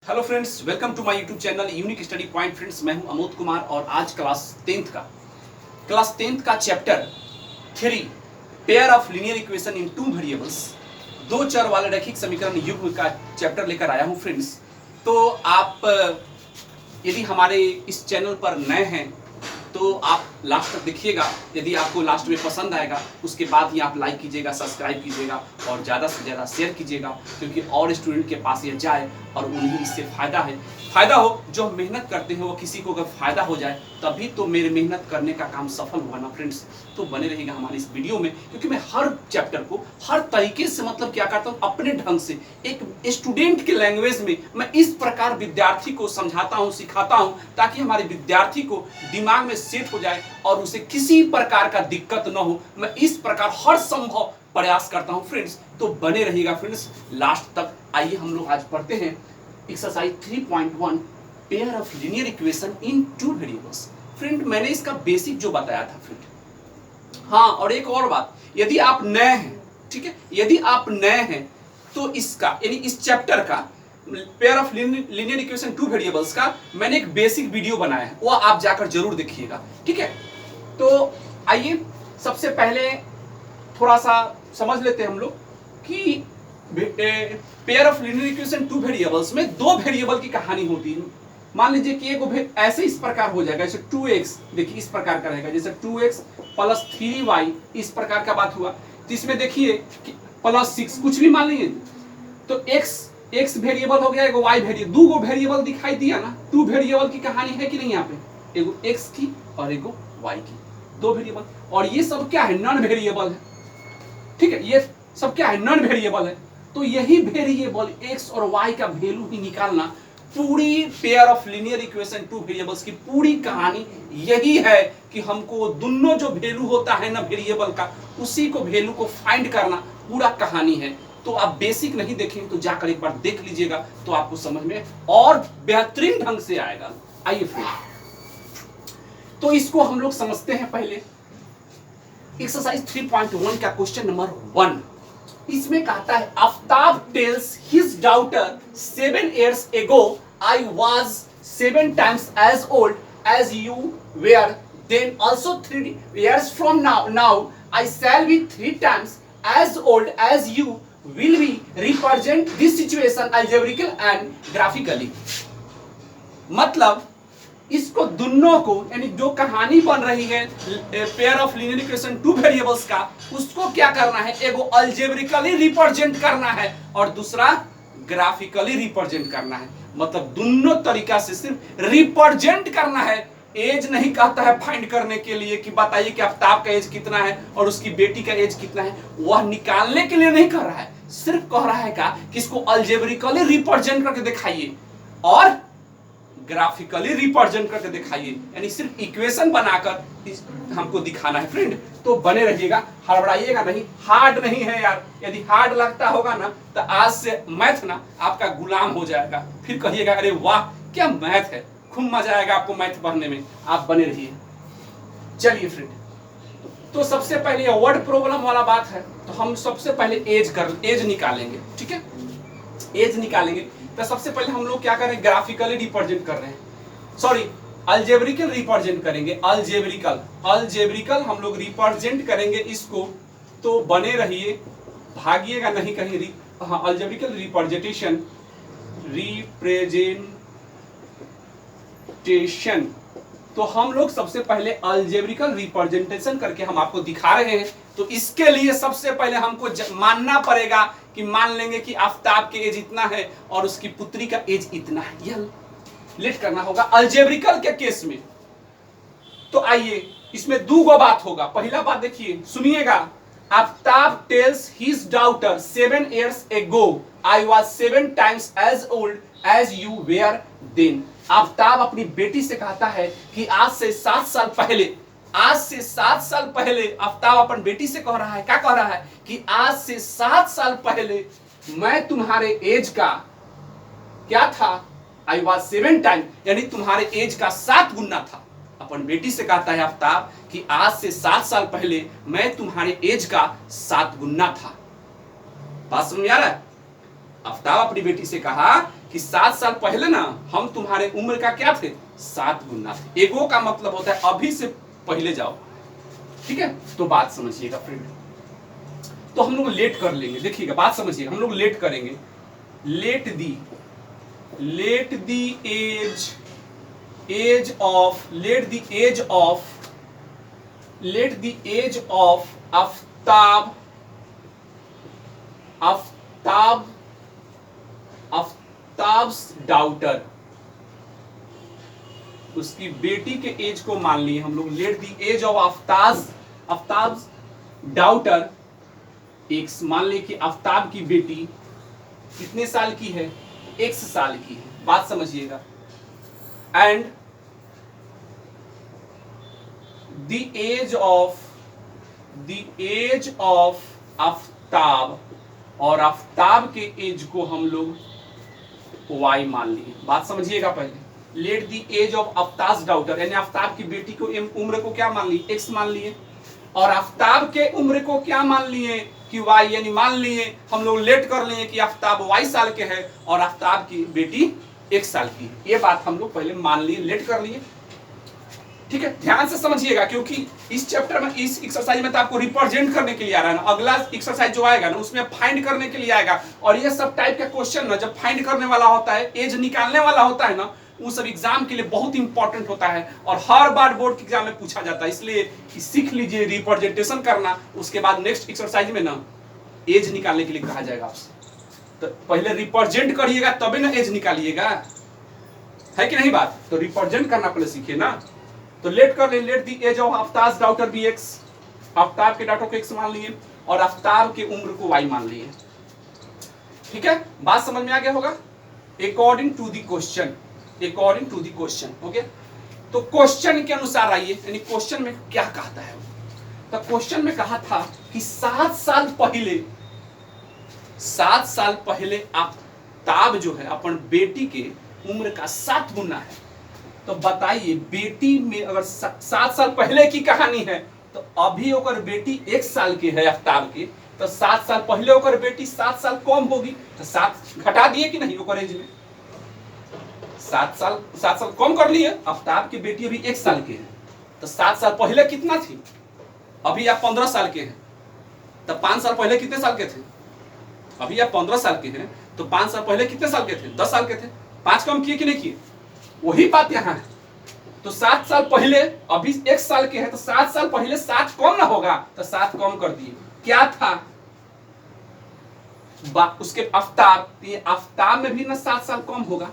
Hello friends, welcome to my YouTube channel unique study point. Friends, मैं हूं अमोद कुमार और आज क्लास टेंथ का chapter 3 pair of linear equation in two variables, दो चर वाले रैखिक समीकरण युग्म का चैप्टर लेकर आया हूं। फ्रेंड्स, तो आप यदि हमारे इस चैनल पर नए हैं तो आप लास्ट तक देखिएगा। यदि आपको लास्ट में पसंद आएगा उसके बाद ही आप लाइक कीजिएगा, सब्सक्राइब कीजिएगा और ज़्यादा से ज़्यादा शेयर कीजिएगा, क्योंकि और स्टूडेंट के पास ये जाए और उन्हें इससे फ़ायदा हो। जो मेहनत करते हैं वो किसी को अगर फ़ायदा हो जाए तभी तो मेरे मेहनत करने का काम सफल हुआ ना। फ्रेंड्स, तो बने रहेगा हमारे इस वीडियो में, क्योंकि मैं हर चैप्टर को हर तरीके से क्या करता हूँ, अपने ढंग से एक स्टूडेंट के लैंग्वेज में मैं इस प्रकार विद्यार्थी को समझाता हूँ, सिखाता हूँ, ताकि हमारे विद्यार्थी को दिमाग में सेट हो जाए और उसे किसी प्रकार का दिक्कत न हो। मैं इस प्रकार हर संभव प्रयास करता हूं। फ्रेंड्स, तो बने रहिएगा फ्रेंड्स लास्ट तक। आइए हम लोग आज पढ़ते हैं exercise 3.1 pair of linear equation in two variables. Friend, मैंने इसका बेसिक जो बताया था फ्रेंड। हाँ, और एक और बात, यदि आप नए हैं, ठीक है, यदि आप नए हैं तो इसका यानी इस चैप्टर का pair of linear equation two variables का मैंने एक बेसिक वीडियो बनाया है, वो आप जाकर जरूर देखिएगा, ठीक है। तो आइए सबसे पहले थोड़ा सा समझ लेते हैं हम लोग कि pair of linear equation two variables में दो वेरिएबल की कहानी होती है। मान लीजिए कि एक ऐसे इस प्रकार हो जाएगा, जैसे 2x, देखिए इस प्रकार का रहेगा, जैसे 2x प्लस 3y, इस प्रकार का बात हुआ। तो इसमें देखिए कि प्लस 6 कुछ भी मान लीजिए, तो x वेरिएबल हो गया, एगो y वेरिएबल, दो वेरिएबल दिखाई दिया ना। टू वेरिएबल की कहानी है कि नहीं यहाँ पे, एगो x की और एगो y की, दो वेरिएबल। और ये सब क्या है, नॉन वेरिएबल है, ठीक है, ये सब क्या है, नॉन वेरिएबल है। तो यही वेरिएबल x और y का वैल्यू ही निकालना, पूरी pair of linear equation two variables की पूरी कहानी यही है कि हमको दोनों जो वैल्यू होता है ना वेरिएबल का, उसी को वैल्यू को फाइंड करना पूरा कहानी है। तो आप बेसिक नहीं देखेंगे तो जाकर एक बार देख लीजिएगा, तो आपको समझ में और बेहतरीन ढंग से आएगा। आइए फिर, तो इसको हम लोग समझते हैं पहले। एक्सरसाइज 3.1 का क्वेश्चन नंबर 1, इसमें कहता है Aftab tales his daughter 7 years ago I was 7 times as old as you were then, also 3 years from now I shall be 3 times as old as you will be represent this situation algebraically and graphically। मतलब इसको दोनों को, यानी जो कहानी बन रही है pair of linear equation two variables का, उसको क्या करना है, एगो अल्जेब्रिकली रिप्रेजेंट करना है और दूसरा ग्राफिकली रिप्रेजेंट करना है। मतलब दोनों तरीका से सिर्फ रिप्रेजेंट करना है। एज नहीं कहता है फाइंड करने के लिए कि बताइए कि आफ्ताब का एज कितना है और उसकी बेटी का एज कितना है, वह निकालने के लिए नहीं कर रहा है, सिर्फ कह रहा है कि इसको अल्जेब्रिकली रिप्रेजेंट करके दिखाइए और ग्राफिकली रिप्रेजेंट करके दिखाइए, यानी सिर्फ इक्वेशन बनाकर हमको दिखाना है। फ्रेंड, तो बने रहिएगा, हड़बड़ाइएगा नहीं, हार्ड नहीं है यार। यदि हार्ड लगता होगा ना तो आज से मैथ ना आपका गुलाम हो जाएगा, फिर कहिएगा अरे वाह क्या मैथ है, खूब मजा आएगा आपको मैथ पढ़ने में। आप बने रहिए। चलिए फ्रेंड, तो सबसे पहले वर्ड प्रॉब्लम वाला बात है, तो हम सबसे पहले एज निकालेंगे, ठीक है, एज निकालेंगे। तो सबसे पहले हम लोग क्या करें, ग्राफिकली रिप्रेजेंट कर रहे हैं, सॉरी अल्जेब्रिकल रिप्रेजेंट करेंगे, अल्जेब्रिकल हम लोग रिप्रेजेंट करेंगे इसको। तो बने रहिए, भागिएगा नहीं कहीं। हाँ, अल्जेब्रिकल रिप्रेजेंटेशन तो हम लोग सबसे पहले अल्जेब्रिकल रिप्रेजेंटेशन करके हम आपको दिखा रहे हैं। तो इसके लिए सबसे पहले हमको मानना पड़ेगा कि मान लेंगे कि आफ्ताब के एज इतना है और उसकी पुत्री का एज इतना है, यह लेट करना होगा अल्जेब्रिकल के केस में। तो आइए, इसमें दो बात होगा। पहला बात देखिए, सुनिएगा, Aftab tales his daughter 7 years ago I was 7 times as old as you were then। Aftab अपनी बेटी से कहता है कि आज से 7 साल पहले आफ्ताब अपन बेटी से कह रहा है, क्या कह रहा है कि आज से 7 साल पहले मैं तुम्हारे एज का क्या था, आई वॉज 7 टाइम, यानी तुम्हारे एज का 7 गुना था। अपन बेटी से कहता है आफ्ताब कि आज से 7 साल पहले मैं तुम्हारे एज का 7 गुना था। बात समझ आ रहा है? आफ्ताब अपनी बेटी से कहा कि 7 साल पहले ना हम तुम्हारे उम्र का क्या थे, 7 गुना थे। एगो का मतलब होता है अभी से पहले जाओ, ठीक है। तो बात समझिएगा फ्रेंड, तो हम लोग लेट कर लेंगे, देखिएगा बात समझिएगा, हम लोग लेट करेंगे। Let the age of Aftab daughter, उसकी बेटी के एज को मान लिए हम लोग। Let the age of Aftab daughter, एक मान लिए कि आफ्ताब की बेटी कितने साल की है, x साल की है। बात समझिएगा। And the age of Aftab, और आफ्ताब के एज को हम लोग y मान लिए। बात समझिएगा पहले। Let the age of Aftab daughter, यानी आफ्ताब की बेटी को उम्र को क्या मान लिए, x मान लिए, और आफ्ताब के उम्र को क्या मान लिए कि y, यानी मान लिए हम लोग लेट कर लिए कि आफ्ताब y साल के है और आफ्ताब की बेटी 1 साल की है। ये बात हम लोग पहले मान लिए, लेट कर लिए, ठीक है। ध्यान से समझिएगा, क्योंकि इस चैप्टर में, इस एक्सरसाइज में तो आपको रिप्रेजेंट करने के लिए आ रहा है ना। अगला एक्सरसाइज जो आएगा ना उसमें फाइंड करने के लिए आएगा, और ये सब टाइप का क्वेश्चन ना जब फाइंड करने वाला होता है, एज निकालने वाला होता है ना, वो सब एग्जाम के लिए बहुत इंपॉर्टेंट होता है और हर बार बोर्ड के एग्जाम में पूछा जाता है। इसलिए कि सीख लीजिए रिप्रेजेंटेशन करना, उसके बाद नेक्स्ट एक्सरसाइज में ना एज निकालने के लिए कहा जाएगा आपसे। तो पहले रिप्रेजेंट करिएगा तभी ना एज निकालिएगा, है कि नहीं बात। तो रिप्रेजेंट करना पहले सीखिए ना। तो लेट कर ले, let the age of Aftab daughter be x, Aftab के डाउटर को x मान लिए और आफ्ताब के उम्र को y मान लिए, ठीक है। बात समझ में आ गया होगा। According to the question, okay. तो क्वेश्चन के अनुसार आइए, यानी क्वेश्चन में क्या कहता है। तो क्वेश्चन में कहा था कि 7 साल पहले आफ्ताब जो है अपन बेटी के उम्र का 7 गुना है। तो बताइए, बेटी में अगर 7 साल पहले की कहानी है तो अभी ओकर बेटी 1 साल के है आफ्ताब के, तो 7 साल पहले ओकर बेटी 7 साल कम होगी, तो 7 घटा दिए कि नहीं ओकर एज में, 7 साल कम कर लिए। आफ्ताब की बेटी अभी 1 साल के है, तो 7 साल पहले कितना थी, अभी आप 15 साल के हैं, तो 5 साल पहले कितने साल के थे, अभी आप 15 साल के हैं, तो 5 साल पहले कितने साल के थे, 10 साल के थे। 5 कम किए कि नहीं किए, वही बात यहाँ है। तो 7 साल पहले अभी 1 साल के हैं, तो 7 साल पहले 7 कम ना होगा, तो 7 कम कर दिए। क्या था उसके आफ्ताब में भी ना 7 साल कम होगा,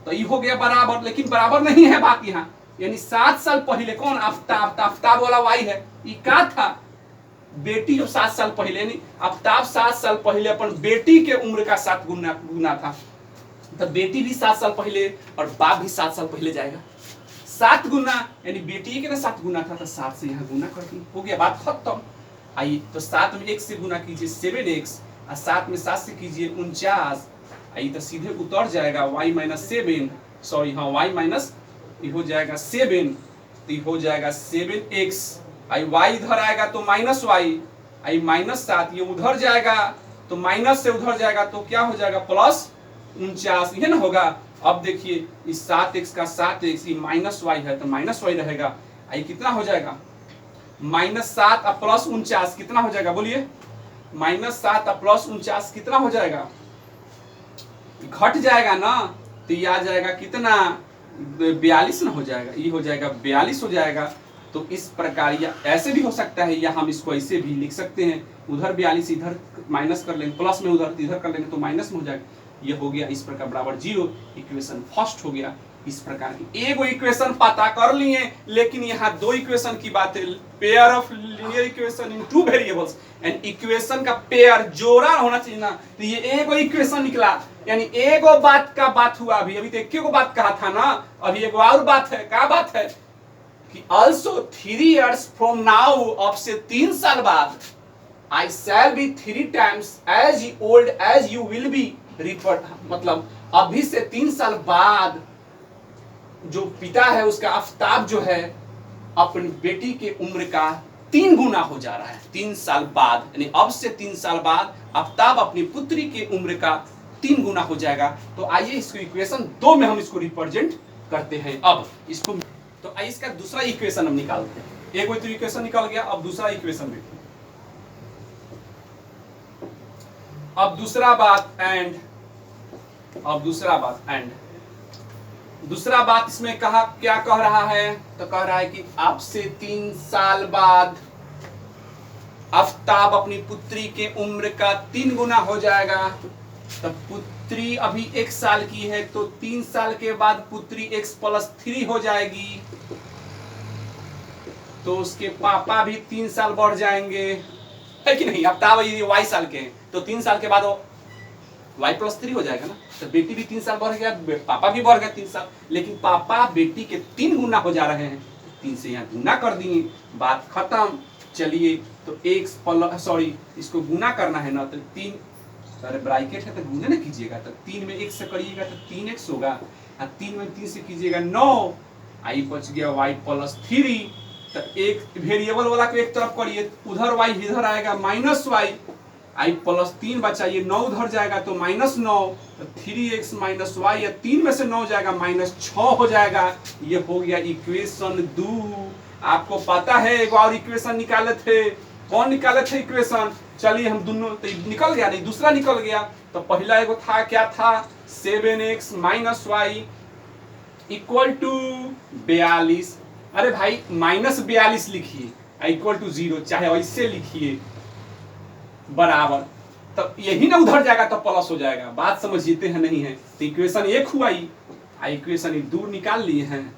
तो ये हो गया बराबर, लेकिन बराबर नहीं है बात यहाँ। यानी 7 साल पहले कौन, आफ्ताब वाला y है, ये क्या था, बेटी जो 7 साल पहले, यानी आफ्ताब 7 साल पहले अपन बेटी के उम्र का 7 गुना था, तो बेटी भी 7 साल पहले और बाप भी 7 साल पहले जाएगा। 7 गुना, यानी बेटी के ना 7 गुना था, तो 7 से यहाँ गुना कर दिए, हो गया बात खत्म। आइए, तो 7 में 1 से गुना कीजिए 7x, और 7 में 7 से कीजिए 49। आइए, तो सीधे उतर जाएगा y माइनस 7, सॉरी हाँ y माइनस, ये हो जाएगा 7, तो ये हो जाएगा 7x। आई y इधर आएगा तो माइनस y, आई माइनस 7, ये उधर जाएगा तो माइनस से उधर जाएगा तो क्या हो जाएगा, प्लस 49, ये ना होगा। अब देखिए, इस 7x का 7x, ये माइनस y है तो माइनस y रहेगा। आई कितना हो जाएगा, -7 और प्लस 49 कितना हो जाएगा, बोलिए, -7 और प्लस 49 कितना हो जाएगा, घट जाएगा ना, तो ये आ जाएगा कितना, 42 ना हो जाएगा, ये हो जाएगा 42 हो जाएगा। तो इस प्रकार, या ऐसे भी हो सकता है, या हम इसको ऐसे भी लिख सकते हैं, उधर 42 इधर माइनस कर लेंगे, प्लस में उधर इधर कर लेंगे तो माइनस में हो जाएगा, ये हो गया इस प्रकार बराबर 0। इक्वेशन फर्स्ट हो गया। इस प्रकार की एगो इक्वेशन पता कर लिए, लेकिन यहाँ 2 इक्वेशन की बात है, pair of linear equation in 2 variables, and equation का पेयर जोड़ा होना चाहिए ना, तो ये एगो इक्वेशन निकला, यानी एगो बात का बात हुआ। अभी तो एक बात कहा था ना, अभी एगो और बात है, क्या बात है कि also 3 years from now, अब से 3 साल बाद, I shall be 3 times as old as you will be, मतलब अभी से 3 साल बाद जो पिता है उसका आफ्ताब जो है अपनी बेटी के उम्र का 3 गुना हो जा रहा है 3 साल बाद, यानी अब से 3 साल बाद आफ्ताब अपनी पुत्री के उम्र का 3 गुना हो जाएगा। तो आइए इसको इक्वेशन 2 में हम इसको रिप्रेजेंट करते हैं। अब इसको तो आइए इसका दूसरा इक्वेशन हम निकालते हैं। एक तो इक्वेशन निकल गया, अब दूसरा इक्वेशन देखिए। अब दूसरा बात इसमें कहा क्या कह रहा है, तो कह रहा है कि अब से 3 साल बाद आफ्ताब अपनी पुत्री के उम्र का 3 गुना हो जाएगा। तब पुत्री अभी 1 साल की है, तो 3 साल के बाद पुत्री x+3 हो जाएगी। तो उसके पापा भी 3 साल बढ़ जाएंगे, है कि नहीं। आफ्ताब यदि y साल के हैं तो 3 साल के बाद वो y+3 हो जाएगा ना। तो बेटी भी 3 साल बढ़ गया, पापा भी बढ़ गया 3 साल, लेकिन पापा बेटी के 3 गुना हो जा रहे हैं। 3 से यहाँ गुना कर दिए, बात खत्म। चलिए तो इसको गुना करना है ना, तो 3 अरे ब्रैकेट है तो गुना ना कीजिएगा, तो 3 में 1 से करिएगा तो 3x होगा, 3 में 3 से कीजिएगा 9, आई बच गया y+3। तो एक वेरिएबल वाला को एक तरफ करिए, उधर y इधर आएगा -y, i+3 बचाइए, 9 उधर जाएगा तो -9, तो 3x - y, या 3 में से 9 जाएगा -6 हो जाएगा। ये हो गया इक्वेशन 2। आपको पता है एक और इक्वेशन निकाले थे, कौन निकाले थे इक्वेशन? चलिए हम दोनों, तो निकल गया नहीं, दूसरा निकल गया। तो पहला एगो था, क्या था? 7x - y = 42। अरे भाई -42 लिखिए, =0, चाहे ऐसे लिखिए, बराबर। तब यही ना उधर जाएगा तो प्लस हो जाएगा। बात समझते हैं नहीं है। तो इक्वेशन 1 हुआ ही, इक्वेशन 2 निकाल लिए हैं,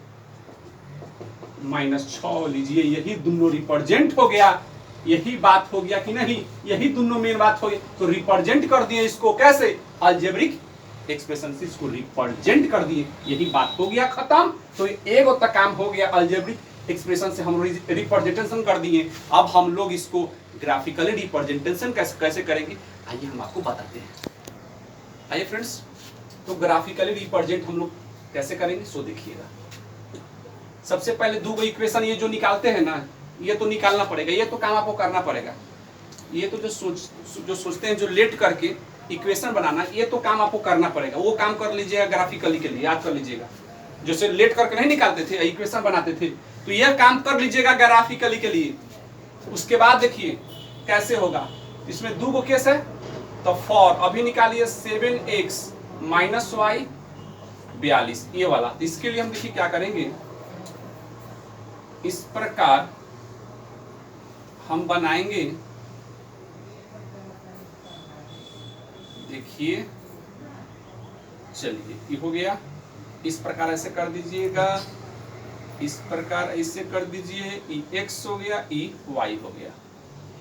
-6 लीजिए। यही दोनों रिप्रेजेंट हो गया। यही बात हो गया कि नहीं, यही दोनों मेन बात हो गई। तो रिप्रेजेंट कर दिए इसको, कैसे? अलजेब्रिक एक्सप्रेशन से इसको रिप्रेजेंट कर दिए, यही बात हो गया खत्म। तो एक तक काम हो गया, अलजेब्रिक एक्सप्रेशन से हम रिप्रेजेंटेशन कर दिए। अब हम लोग इसको ग्राफिकली रिप्रेजेंटेशन कैसे करेंगे, आइए हम आपको बताते हैं। आइए फ्रेंड्स, तो ग्राफिकली रिप्रेजेंट हम लोग कैसे करेंगे सो देखिएगा। सबसे पहले 2 इक्वेशन ये जो निकालते हैं ना, ये तो निकालना पड़ेगा, ये तो काम आपको करना पड़ेगा। ये तो जो सोचते हैं जो लेट करके इक्वेशन बनाना, ये तो काम आपको करना पड़ेगा। वो काम कर लीजिएगा ग्राफिकली के लिए, याद कर लीजिएगा। जैसे लेट करके नहीं निकालते थे, इक्वेशन बनाते थे, तो यह काम कर लीजिएगा ग्राफिकली के लिए। उसके बाद देखिए कैसे होगा। इसमें 2 केस है, तो फॉर अभी निकालिए 7x - y 42, ये वाला। तो इसके लिए हम देखिए क्या करेंगे, इस प्रकार हम बनाएंगे। देखिए, चलिए ये हो गया। इस प्रकार ऐसे कर दीजिएगा, इस प्रकार ऐसे कर दीजिए। x हो गया, y हो गया।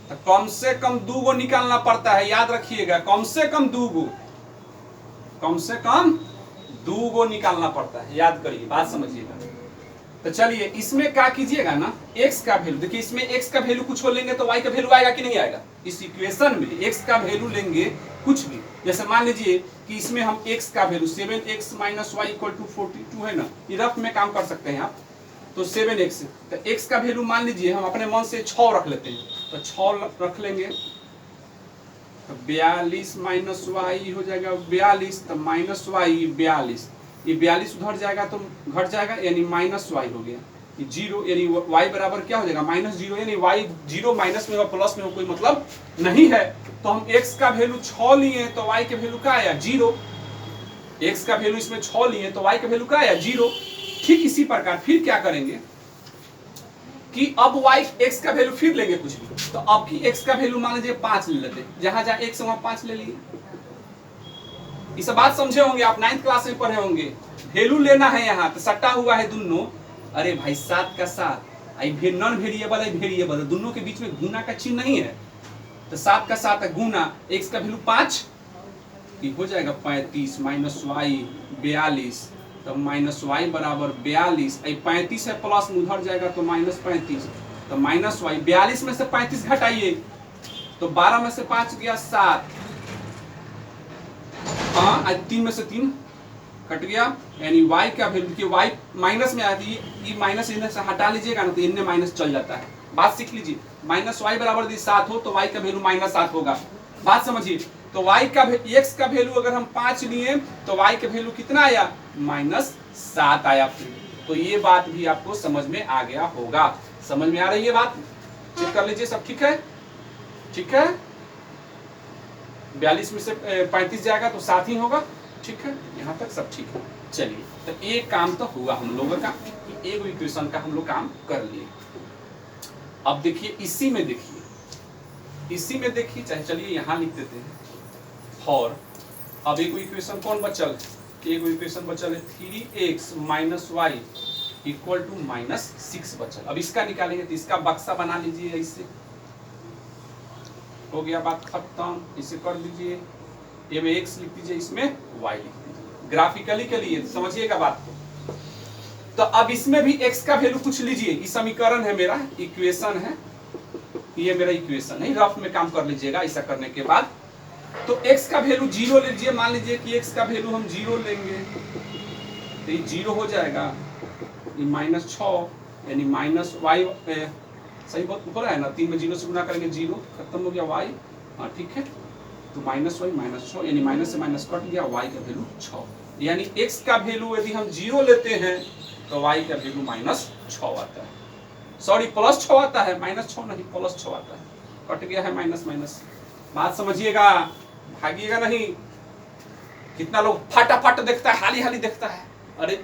तो कम से कम 2 निकालना पड़ता है, याद रखिएगा। कम से कम 2 निकालना पड़ता है, याद करिए, बात समझिएगा। तो चलिए इसमें क्या कीजिएगा ना, x का वैल्यू देखिए। इसमें x का वैल्यू कुछ हो लेंगे तो y का वैल्यू आएगा कि नहीं आएगा। इस इक्वेशन में x का वैल्यू लेंगे कुछ भी, जैसे मान लीजिए कि इसमें हम x का वैल्यू 7x - y = 42 है ना, ये रफ में काम कर सकते हैं आप। तो 7x, तो x का वैल्यू मान लीजिए हम अपने मन से 6 रख लेते हैं, तो 6 रख लेंगे। तो 42 - y हो जाएगा 42, तो -y 42, ये 42 उधर जाएगा तो घट जाएगा, यानी -y हो गया। 0, यानी y बराबर क्या हो जाएगा, -0, यानी y 0 माइनस में और प्लस में कोई मतलब नहीं है। तो हम x का वैल्यू 6 लिए तो y के वैल्यू क्या आया, 0। x का वैल्यू इसमें 6 लिए तो y का वैल्यू क्या आया, 0। ठीक इसी प्रकार फिर क्या करेंगे कि अब x का वैल्यू फिर लेंगे कुछ भी। तो अब की x का वैल्यू मान लीजिए 5 ले लेते, जहां जहां x वहां 5 ले लिए। इस बात समझे होंगे आप, 9th क्लास में पढ़े होंगे। वैल्यू लेना है यहाँ, तो सट्टा हुआ है दोनों। अरे भाई 7 का 7, नॉन वेरिएबल है, वेरिएबल है, दोनों के बीच में गुना का चिन्ह नहीं है। तो 7 का 7 है गुना, x का वैल्यू 5, ये हो जाएगा 35 - y 42, तो -y बराबर 42, 35 है प्लस में उधर जाएगा तो -35, तो -y 42 में से 35 घटाइए तो 12 में से 5 गया 7, हाँ 3 में से 3 कट गया, यानी y का वैल्यू देखिए, y माइनस में आती है, ये माइनस इनमें से हटा लीजिएगा ना तो इनमें माइनस चल जाता है। बात सीख लीजिए, -y बराबर यदि 7 हो तो y का वैल्यू -7 होगा। बात समझिए। तो y का x का वैल्यू अगर हम 5 लिए तो y का वैल्यू कितना आया, -7 आया। तो ये बात भी आपको समझ में आ गया होगा। समझ में आ रही है बात? चेक कर लीजिए, सब ठीक है? ठीक है, 42 में से 35 जाएगा तो 7 ही होगा। ठीक है, यहाँ तक सब ठीक है। चलिए, तो एक काम तो हुआ हम लोगों का, एक इक्वेशन का हम लोग काम कर लिए। अब देखिए इसी में देखिए, चाहे चलिए यहाँ लिख देते हैं और अब एक इक्वेशन कौन बचल, एक इक्वेशन बचल है 3x - y = -6 बचल। अब इसका निकालेंगे तो इसका बक्सा बना लीजिए, इससे हो गया बात खत्म। इसे कर दीजिए, ये में x लिख दीजिए, इसमें y लिख दीजिए, ग्राफिकली के लिए समझिएगा बात को। तो अब इसमें भी x का वैल्यू कुछ लीजिए, ये समीकरण है मेरा, इक्वेशन है, ये मेरा इक्वेशन है, रफ में काम कर लीजिएगा। ऐसा करने के बाद तो x का वैल्यू 0 लीजिए, मान लीजिए कि x का वैल्यू हम 0 लेंगे तो ये 0 हो जाएगा, ये -6 यानी -y, सही बात हो रहा है ना, 3 में 0 से गुना करेंगे 0, खत्म हो गया y। हाँ ठीक है, तो -y -6 यानी माइनस से माइनस कट गया, y का वैल्यू 6, यानी x का वैल्यू यदि हम 0 लेते हैं तो y का वैल्यू -6 आता है, सॉरी +6 आता है, -6 नहीं +6 आता है, कट गया है माइनस माइनस। बात समझिएगा, भागिएगा नहीं। कितना लोग फटाफट देखता है, हाली हाली देखता है, अरे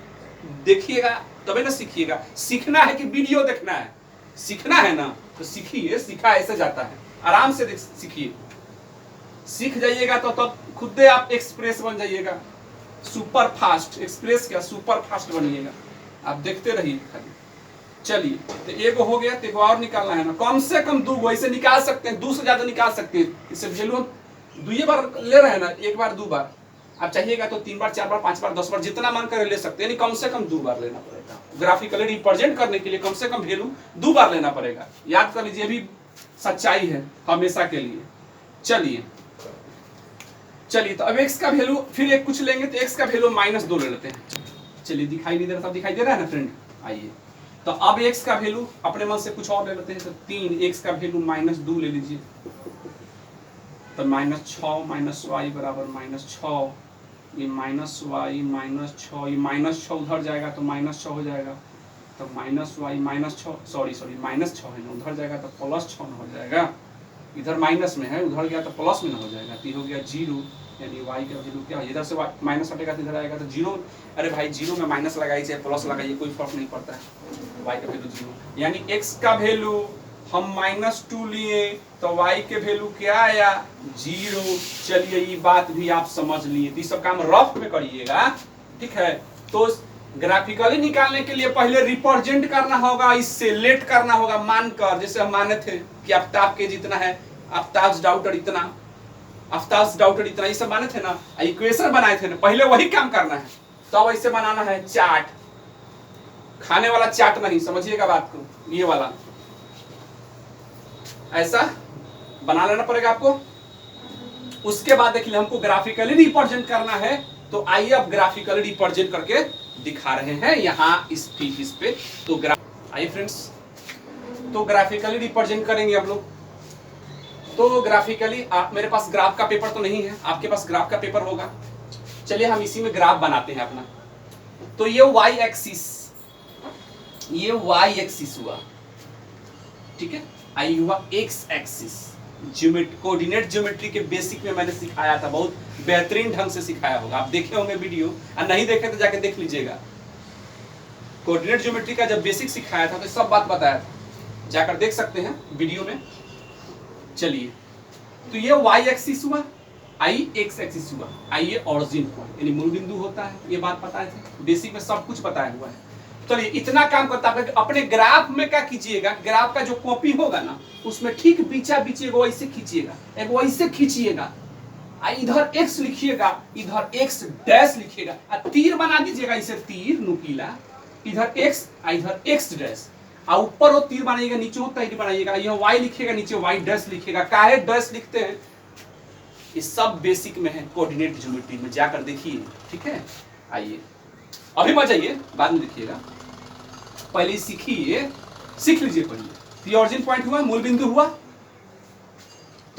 देखिएगा तबे ना सीखिएगा। सीखना है कि वीडियो देखना है? सीखना है ना तो सीखिए, सीखा ऐसे जाता है, आराम से सीखिए, सीख जाइएगा तो तब खुद आप एक्सप्रेस बन जाइएगा, सुपर फास्ट। एक्सप्रेस क्या, सुपर फास्ट बनिएगा, आप देखते रहिए खाली। चलिए, तो एगो हो गया, तो एगो और निकालना है ना, कम से कम 2 ऐसे निकाल सकते हैं, 2 से ज्यादा निकाल सकते हैं। इससे वैल्यू हम 2 बार ले रहे हैं ना, 1 बार 2 बार, आप चाहिएगा तो 3 बार 4 बार 5 बार 10 बार जितना मन करे ले सकते हैं, यानी कम से कम 2 बार लेना पड़ेगा। ग्राफिकली रिप्रेजेंट करने के लिए कम से कम वैल्यू 2 बार लेना पड़ेगा, याद कर लीजिए, भी सच्चाई है हमेशा के लिए। चलिए तो अब x का वैल्यू फिर एक कुछ लेंगे, तो x का वैल्यू -2 ले लेते हैं। चलिए, दिखाई नहीं दे रहा, सब दिखाई दे रहा है ना फ्रेंड? आइए, तो अब x का वैल्यू अपने मन से कुछ और ले लेते हैं, तो 3x का वैल्यू -2 ले लीजिए, तो -6 - y = -6, ये -y -6, ये -6 उधर जाएगा तो -6 हो जाएगा, तो -y -6, सॉरी -6 है ना, उधर जाएगा तो +6 हो जाएगा, इधर माइनस में है, उधर गया तो प्लस में ना हो जाएगा, तो हो गया 0, यानी y का वैल्यू क्या, इधर से माइनस हटेगा तो इधर आएगा तो 0। अरे भाई 0 में माइनस लगाइए चाहे प्लस लगाइए, कोई फर्क नहीं पड़ता है, y का वैल्यू 0, यानी x का वैल्यू हम -2 लिए तो y के वैल्यू क्या आया, 0। चलिए, ये बात भी आप समझ लिए, तो सब काम रफ में करिएगा, ठीक है। तो ग्राफिकली निकालने के लिए पहले रिप्रेजेंट करना होगा, इससे लेट करना होगा, मानकर, जैसे हम माने थे कि आफ्ताब के जितना है, आफ्ताब्स डाउटर इतना, ये सब माने थे ना, इक्वेशन बनाए थे ना, पहले वही काम करना है। तो अब ऐसे बनाना है चार्ट, खाने वाला चार्ट नहीं, समझिएगा बात को, ये वाला ऐसा बना लेना पड़ेगा आपको। उसके बाद देखिए हमको ग्राफिकली रिप्रेजेंट करना है, तो आइए अब ग्राफिकली रिप्रेजेंट करके दिखा रहे हैं यहाँ इस पे। तो आइए फ्रेंड्स, तो ग्राफिकली रिप्रेजेंट करेंगे हम लोग। तो ग्राफिकली मेरे पास ग्राफ का पेपर तो नहीं है, आपके पास ग्राफ का पेपर होगा। चलिए हम इसी में ग्राफ बनाते हैं अपना। तो ये y एक्सिस हुआ, ठीक है, आई हुआ x एक्सिस। कोऑर्डिनेट ज्योमेट्री के बेसिक में मैंने सिखाया था, बहुत बेहतरीन ढंग से सिखाया होगा, आप देखे होंगे वीडियो, और नहीं देखे तो जाके देख लीजिएगा। कोऑर्डिनेट ज्योमेट्री का जब बेसिक सिखाया था तो सब बात बताया था, जाकर देख सकते हैं वीडियो में। चलिए, तो ये y एक्सिस हुआ, i x एक्सिस हुआ, i ये ओरिजिन पॉइंट यानी मूल बिंदु होता है, ये बात पता है, बेसिक में सब कुछ बताया हुआ है। चलिए, इतना काम करता है। अपने ग्राफ में क्या कीजिएगा, ग्राफ का जो कॉपी होगा ना, उसमें ठीक बीचा बीच एगो ऐसे खींचिएगा, एगो ऐसे खींचिएगा, इधर x लिखिएगा, इधर x डैश लिखिएगा, और तीर बना दीजिएगा, इसे तीर नुकीला, इधर x इधर x डैश, और ऊपर वो तीर बनाइएगा, नीचे वो तीर बनाइएगा, यह y लिखिएगा, नीचे y डैश लिखिएगा। काहे डैश लिखते हैं, ये सब बेसिक में है, कोऑर्डिनेट ज्योमेट्री में जाकर देखिए, ठीक है। आइए, अभी मत जाइए, बाद में देखिएगा, पहले सीखिए, सीख लीजिए पहले। तो ये ओरिजिन पॉइंट हुआ, मूल बिंदु हुआ।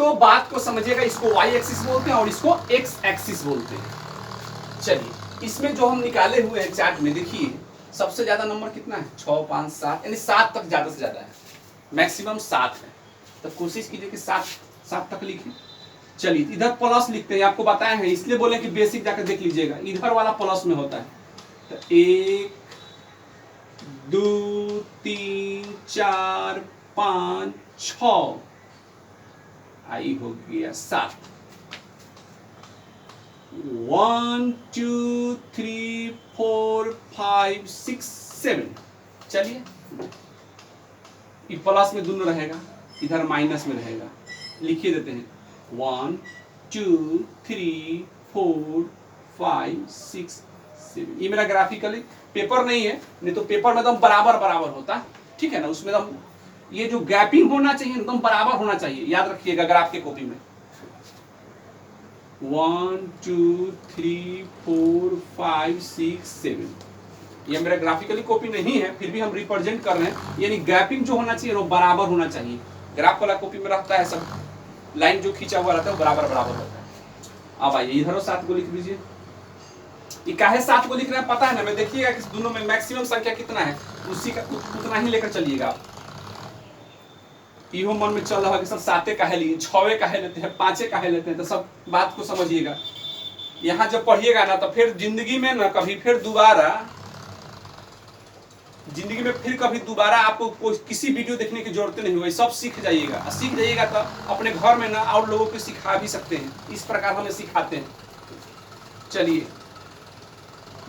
तो बात को समझिएगा, इसको वाई एक्सिस बोलते हैं और इसको एक्स एक्सिस बोलते हैं। चलिए इसमें जो हम निकाले हुए हैं चार्ट में देखिए, सबसे ज्यादा नंबर कितना है 6, 5, 7, यानी 7 तक ज्यादा से ज्यादा है, मैक्सिमम 7 है। तो कोशिश कीजिए कि 7 तक लिखिए। चलिए इधर प्लस लिखते हैं, आपको बताया है इसलिए बोले कि बेसिक जाकर देख लीजिएगा, इधर वाला प्लस में होता है। तो 1 2 3 4 5 6 आई हो गया 7। 1 2 3 4 5 6 7। चलिए ये प्लस में दोनों रहेगा, इधर माइनस में रहेगा, लिखिए देते हैं 1 2 3 4 5 6 7। ये मेरा ग्राफिकली पेपर नहीं है, नहीं तो पेपर में एकदम बराबर बराबर होता, ठीक है ना, उसमें एकदम ये जो गैपिंग होना चाहिए एकदम बराबर होना चाहिए, याद रखिएगा ग्राफ के कॉपी में। 1 2 3 4 5 6 7। ये मेरा ग्राफिकली कॉपी नहीं है, फिर भी हम रिप्रेजेंट कर रहे हैं, यानी गैपिंग जो होना चाहिए वो बराबर होना चाहिए। ग्राफ वाला कॉपी में रहता है सब लाइन जो खींचा हुआ रहता है वो बराबर बराबर होता है। अब आइए इधर 7 को लिख दीजिए। ये काहे 7 को लिख रहे हैं पता है ना, मैं देखिएगा कि दोनों में मैक्सिमम संख्या कितना है, उसी का उतना ही लेकर चलिएगा आप। इहो मन में चल रहा है कि सर 7 काहे लिए, 6 काहे लेते हैं, 5 काहे लेते हैं, तो सब बात को समझिएगा। यहाँ जब पढ़िएगा ना तो फिर जिंदगी में ना कभी फिर दोबारा जिंदगी में फिर कभी दोबारा आपको कोई किसी वीडियो देखने की जरूरत नहीं होगी, सब सीख जाइएगा। और सीख जाइएगा तो अपने घर में ना और लोगों को सिखा भी सकते हैं, इस प्रकार हमें सिखाते हैं। चलिए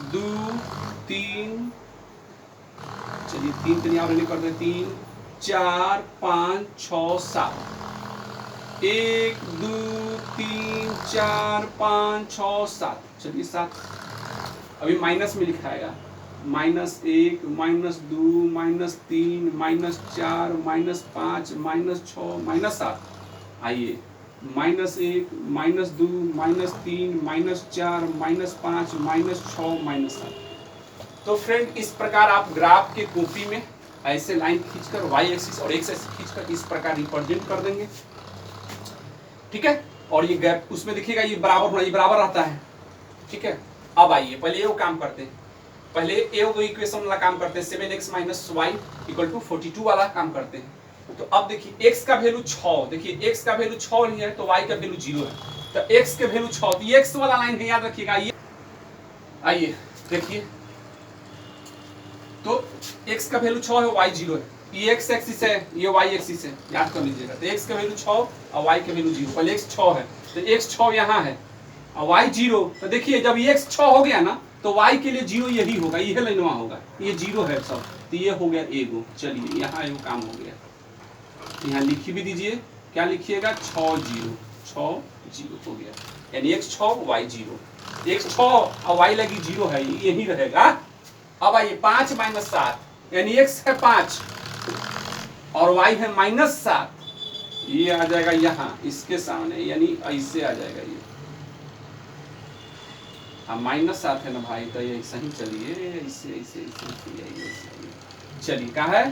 2 3, चलिए 3 तो यहाँ कर दे, 3 4 5 6 7। 1 2 3 4 5 6 7। चलिए 7 अभी माइनस में लिखाएगा, -1 -2 -3 -4 -5 -6 -7। आइए -1 -2 -3 -4 -5 -6 -7। तो फ्रेंड इस प्रकार आप ग्राफ के कॉपी में ऐसे लाइन खींचकर वाई एक्सिस और एक्स एक्सिस खींचकर इस प्रकार रिप्रेजेंट कर देंगे, ठीक है। और ये गैप उसमें देखिएगा ये बराबर होना, ये बराबर रहता है, ठीक है। अब आइए पहले ये काम करते हैं, पहले ए इक्वेशन वाला काम करते हैं, 7x - y = 42 वाला काम करते हैं। तो अब देखिए x का वैल्यू 6, देखिए x का वैल्यू 6 नहीं है तो y का वैल्यू 0 है, तो x के वैल्यू 6, तो ये x वाला लाइन है, याद रखिएगा। आइए देखिए, तो x का वैल्यू 6 है, y 0 है, ये x एक्सिस है, ये y एक्सिस है, याद कर लीजिएगा। तो x का वैल्यू 6 और y का वैल्यू 0, पहले x 6 है तो x 6 यहाँ है और y 0। तो देखिए जब ये x 6 हो गया ना तो y के लिए 0 यही होगा, यह लाइनवा होगा, ये 0 है सब, तो ये हो गया एगो। चलिए यहाँ एगो काम हो गया, यहाँ लिखी भी दीजिए, क्या लिखिएगा 6 0 हो गया, यानी x 6 y 0, x 6 और y लगी 0 है, यही रहेगा। अब आइए 5 - 7, यानी x है 5 और y है -7, ये आ जाएगा यहाँ इसके सामने, यानी ऐसे आ जाएगा ये। अब -7 है ना भाई, तो ये सही, चलिए ऐसे चलिए कहा है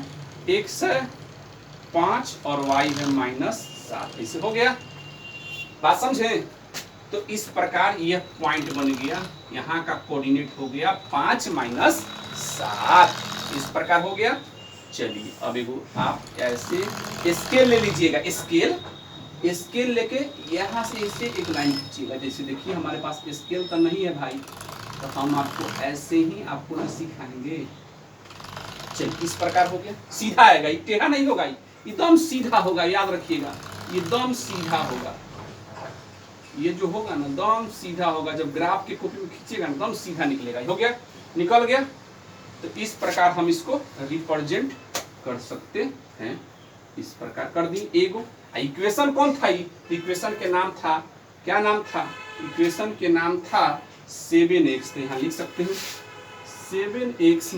x है 5 और y है -7, ऐसे हो गया, बात समझे। तो इस प्रकार यह पॉइंट बन गया, यहाँ का कोऑर्डिनेट हो गया 5 - 7, इस प्रकार हो गया। चलिए अब एगो आप ऐसे स्केल ले लीजिएगा, स्केल लेके यहाँ से ऐसे एक लाइन खींचिएगा। जैसे देखिए हमारे पास स्केल तो नहीं है भाई, तो हम आपको ऐसे ही आपको ना सिखाएंगे। चलिए इस प्रकार हो गया, सीधा आएगा, ये टेढ़ा नहीं होगा, एकदम सीधा होगा, याद रखिएगा, एकदम सीधा होगा। ये जो होगा ना एकदम सीधा होगा, जब ग्राफ के कॉपी में खींचेगा ना एकदम सीधा निकलेगा। हो गया, निकल गया। तो इस प्रकार हम इसको रिप्रेजेंट कर सकते हैं, इस प्रकार कर दी एगो। इक्वेशन कौन था, इक्वेशन के नाम था, क्या नाम था, इक्वेशन के नाम था 7x, तो यहाँ लिख सकते हैं 7x -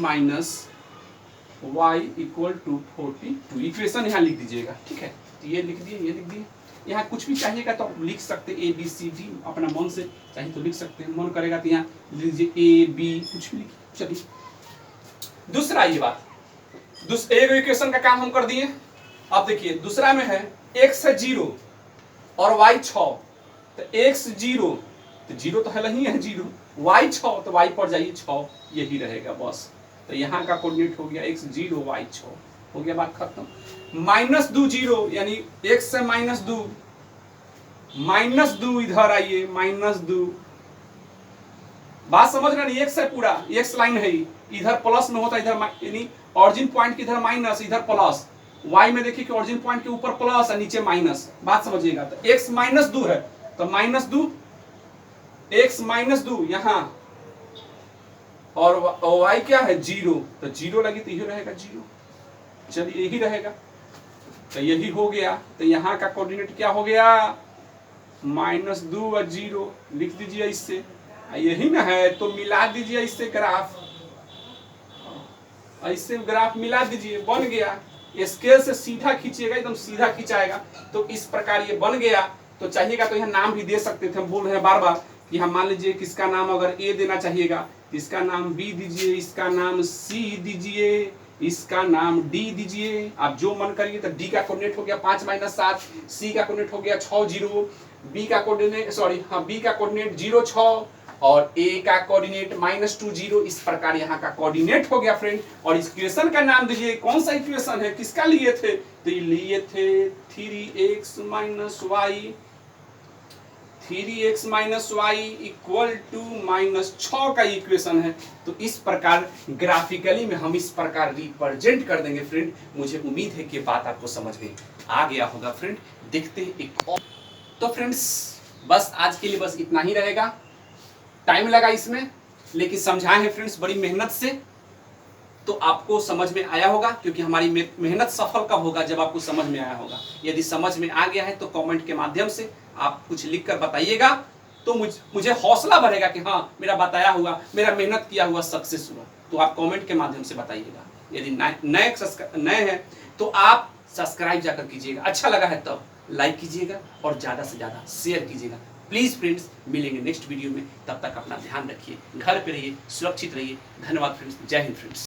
y = 42, इक्वेशन यहाँ लिख दीजिएगा, ठीक है। तो ये लिख दिए, ये लिख दिए। यहाँ कुछ भी चाहिएगा तो लिख सकते हैं, ABCD अपना मन से चाहिए तो लिख सकते हैं, मन करेगा तो यहाँ लिख दीजिए AB, कुछ भी लिखिए। चलिए दूसरा, ये बात एक इक्वेशन का काम हम कर दिए। अब देखिए दूसरा में है x है 0 और y 6, तो x 0, तो 0 तो है ही है 0, y 6, तो y पर जाइए 6, यही रहेगा बस। तो यहाँ का कोऑर्डिनेट हो गया x 0 y 6, हो गया बात खत्म। -2 0 यानी x से -2 इधर आइए -2, बात समझ रहे नहीं, x है पूरा, x लाइन है, इधर प्लस में होता है, इधर यानी ऑरिजिन पॉइंट के इधर माइनस, इधर प्लस, y में देखिए कि ऑरिजिन पॉइंट के ऊपर प्लस और नीचे माइनस, बात समझिएगा। तो x -2 है, तो -2 x -2 यहाँ, और y क्या है 0, तो 0 लगी तो यही रहेगा 0, चलिए यही रहेगा, तो यही हो गया। तो यहाँ का कोऑर्डिनेट क्या हो गया, -2 और 0 लिख दीजिए इससे, यही ना है, तो मिला दीजिए इससे ग्राफ, इससे ग्राफ मिला दीजिए, बन गया। स्केल से सीधा खींचिएगा, एकदम सीधा खींचाएगा, तो इस प्रकार ये बन गया। तो चाहिएगा तो यहाँ नाम भी दे सकते थे, हम बोल रहे हैं बार बार कि हम मान लीजिए किसका नाम अगर ए देना चाहिएगा, इसका नाम बी दीजिए, इसका नाम सी दीजिए, इसका नाम डी दीजिए, आप जो मन करिए। तो डी का कोऑर्डिनेट हो गया 5 - 7, सी का कोऑर्डिनेट हो गया 6 0, बी का कोऑर्डिनेट बी का कोऑर्डिनेट 0 6, और ए का कोऑर्डिनेट -2 0, इस प्रकार यहाँ का कोऑर्डिनेट हो गया फ्रेंड। और इस इक्वेशन का नाम दीजिए, कौन सा इक्वेशन है, किसका लिए थे, तो ये लिए थे 3x - y, 3x - y equal to -6 का इक्वेशन है। तो इस प्रकार ग्राफिकली में हम इस प्रकार रिप्रेजेंट कर देंगे फ्रेंड। मुझे उम्मीद है कि बात आपको समझ में आ गया होगा फ्रेंड। देखते हैं एक और। तो फ्रेंड्स बस आज के लिए बस इतना ही रहेगा, टाइम लगा इसमें, लेकिन समझाए हैं फ्रेंड्स बड़ी मेहनत से, तो आपको समझ में आया होगा, क्योंकि हमारी मेहनत सफल कब होगा, जब आपको समझ में आया होगा। यदि समझ में आ गया है तो कमेंट के माध्यम से आप कुछ लिख कर बताइएगा, तो मुझे हौसला बढ़ेगा कि हाँ मेरा बताया हुआ, मेरा मेहनत किया हुआ सक्सेस हुआ। तो आप कमेंट के माध्यम से बताइएगा। यदि नए हैं तो आप सब्सक्राइब जाकर कीजिएगा, अच्छा लगा है तब लाइक कीजिएगा और ज़्यादा से ज़्यादा शेयर कीजिएगा प्लीज़ फ्रेंड्स। मिलेंगे नेक्स्ट वीडियो में, तब तक अपना ध्यान रखिए, घर पे रहिए, सुरक्षित रहिए। धन्यवाद फ्रेंड्स, जय हिंद फ्रेंड्स।